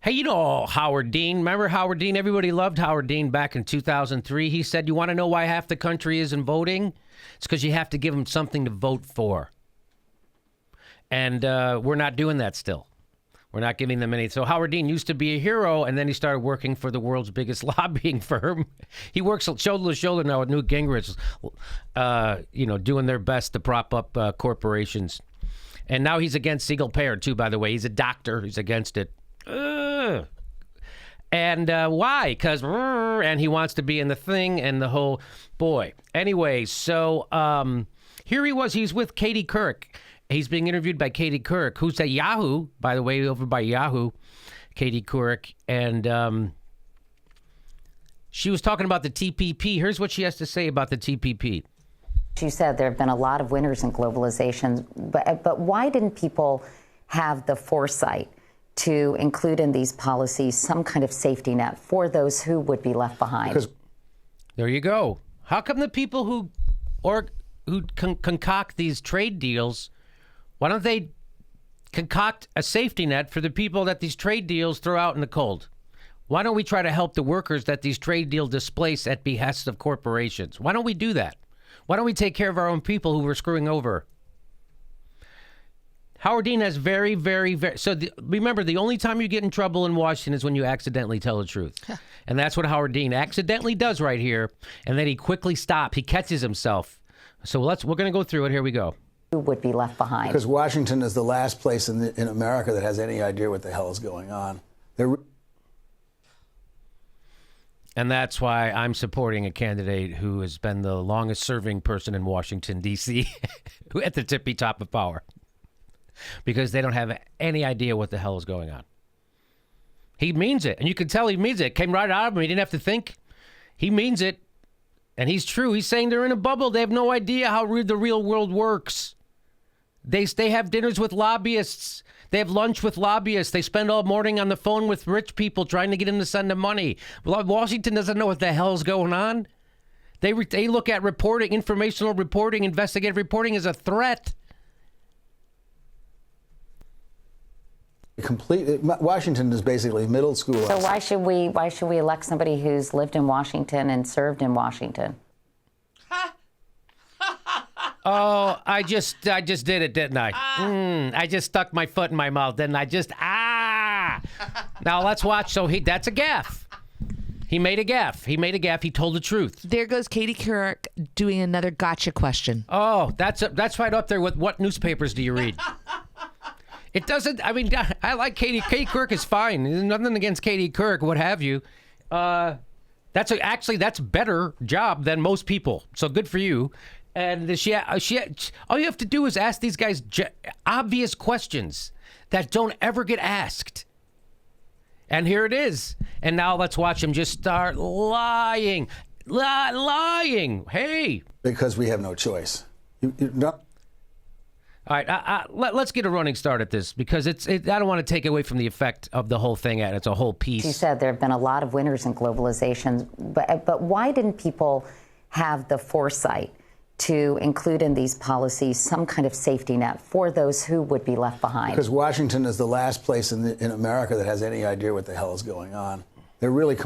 Hey, you know Howard Dean. Remember Howard Dean? Everybody loved Howard Dean back in 2003. He said, you want to know why half the country isn't voting? It's because you have to give them something to vote for. And we're not doing that still. We're not giving them any. So Howard Dean used to be a hero, and then he started working for the world's biggest lobbying firm. He works shoulder to shoulder now with Newt Gingrich, doing their best to prop up corporations. And now he's against single-payer, too, by the way. He's a doctor. He's against it. And why? Because and he wants to be in the thing and the whole boy. Anyway, so here he was. He's with Katie Couric. He's being interviewed by Katie Couric, who's at Yahoo, by the way, over by Yahoo, Katie Couric. And she was talking about the TPP. Here's what she has to say about the TPP. She said there have been a lot of winners in globalization, but why didn't people have the foresight to include in these policies some kind of safety net for those who would be left behind? Because there you go. How come the people who concoct these trade deals, why don't they concoct a safety net for the people that these trade deals throw out in the cold? Why don't we try to help the workers that these trade deals displace at behest of corporations? Why don't we do that? Why don't we take care of our own people who we're screwing over? Howard Dean has very, very, very... So remember, the only time you get in trouble in Washington is when you accidentally tell the truth. And that's what Howard Dean accidentally does right here. And then he quickly stops. He catches himself. So we're going to go through it. Here we go. Who would be left behind? Because Washington is the last place in America that has any idea what the hell is going on. And that's why I'm supporting a candidate who has been the longest serving person in Washington, D.C., at the tippy top of power. Because they don't have any idea what the hell is going on. He means it. And you can tell he means it. It came right out of him. He didn't have to think. He means it. And he's true. He's saying they're in a bubble. They have no idea how the real world works. They have dinners with lobbyists. They have lunch with lobbyists. They spend all morning on the phone with rich people trying to get them to send them money. Washington doesn't know what the hell is going on. They look at reporting, informational reporting, investigative reporting as a threat. Washington is basically middle school. So why should we elect somebody who's lived in Washington and served in Washington? Oh, I just did it, didn't I? I just stuck my foot in my mouth, didn't I? Now let's watch. So that's a gaffe. He made a gaffe. He told the truth. There goes Katie Couric doing another gotcha question. Oh, that's right up there with what newspapers do you read? It doesn't, I mean, I like Katie. Katie Couric is fine. There's nothing against Katie Couric, what have you. That's better job than most people. So good for you. And all you have to do is ask these guys obvious questions that don't ever get asked. And here it is. And now let's watch him just start lying. Lying. Hey. Because we have no choice. All right, let's get a running start at this because I don't want to take away from the effect of the whole thing. It's a whole piece. She said there have been a lot of winners in globalization, but why didn't people have the foresight to include in these policies some kind of safety net for those who would be left behind? Because Washington is the last place in America that has any idea what the hell is going on. They're really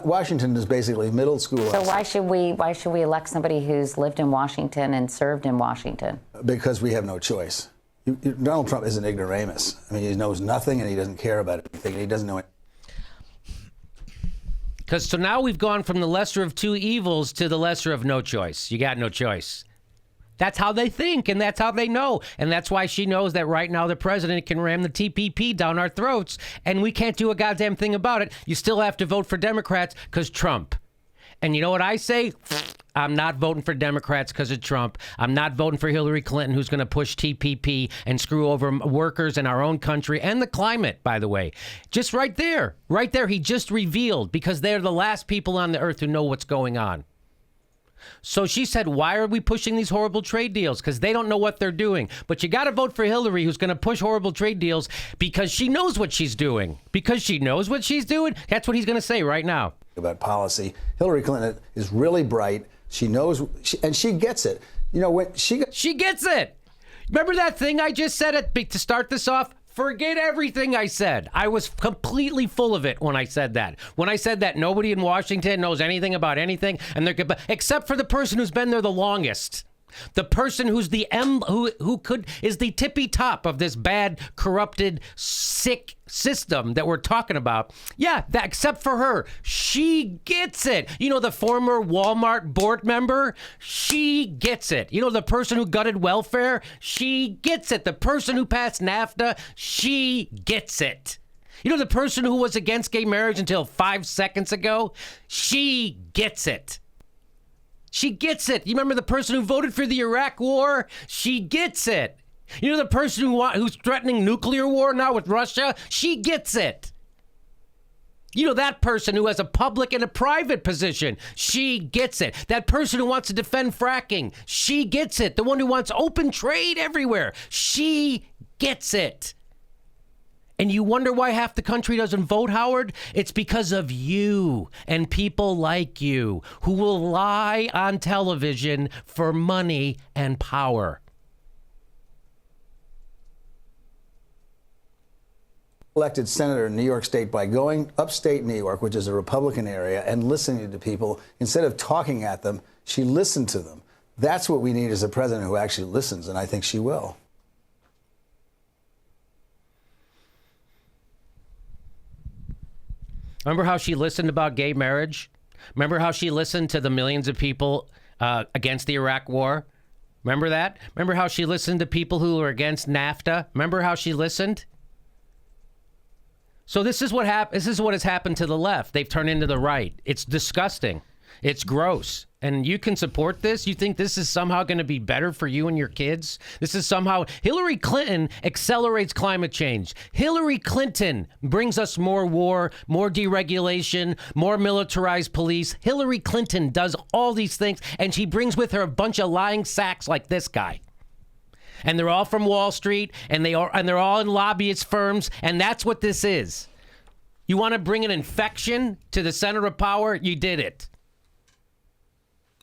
Washington is basically middle school. So why should we elect somebody who's lived in Washington and served in Washington? Because we have no choice. Donald Trump is an ignoramus. I mean, he knows nothing and he doesn't care about anything. And he doesn't know it. Because so now we've gone from the lesser of two evils to the lesser of no choice. You got no choice. That's how they think, and that's how they know. And that's why she knows that right now the president can ram the TPP down our throats, and we can't do a goddamn thing about it. You still have to vote for Democrats because Trump. And you know what I say? I'm not voting for Democrats because of Trump. I'm not voting for Hillary Clinton, who's going to push TPP and screw over workers in our own country and the climate, by the way. Just right there, he just revealed, because they're the last people on the earth who know what's going on. So she said, why are we pushing these horrible trade deals? Because they don't know what they're doing. But you got to vote for Hillary, who's going to push horrible trade deals because she knows what she's doing. Because she knows what she's doing. That's what he's going to say right now. About policy. Hillary Clinton is really bright. She knows, and she gets it. You know, when she gets it. Remember that thing I just said to start this off? Forget everything I said. I was completely full of it when I said that. When I said that nobody in Washington knows anything about anything, and they're except for the person who's been there the longest. The person who's the is the tippy top of this bad, corrupted, sick system that we're talking about. Yeah, except for her. She gets it. You know, the former Walmart board member? She gets it. You know, the person who gutted welfare? She gets it. The person who passed NAFTA? She gets it. You know, the person who was against gay marriage until 5 seconds ago? She gets it. She gets it. You remember the person who voted for the Iraq war? She gets it. You know the person who's threatening nuclear war now with Russia? She gets it. You know that person who has a public and a private position? She gets it. That person who wants to defend fracking? She gets it. The one who wants open trade everywhere? She gets it. And you wonder why half the country doesn't vote, Howard? It's because of you and people like you who will lie on television for money and power. Elected senator in New York State by going upstate New York, which is a Republican area, and listening to people. Instead of talking at them, she listened to them. That's what we need as a president who actually listens, and I think she will. Remember how she listened about gay marriage? Remember how she listened to the millions of people against the Iraq war? Remember that? Remember how she listened to people who were against NAFTA? Remember how she listened? So this is what has happened to the left. They've turned into the right. It's disgusting. It's gross. And you can support this? You think this is somehow going to be better for you and your kids? This is somehow... Hillary Clinton accelerates climate change. Hillary Clinton brings us more war, more deregulation, more militarized police. Hillary Clinton does all these things, and she brings with her a bunch of lying sacks like this guy. And they're all from Wall Street, and they're all in lobbyist firms, and that's what this is. You want to bring an infection to the center of power? You did it.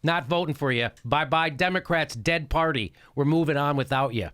Not voting for you. Bye-bye, Democrats, dead party. We're moving on without you.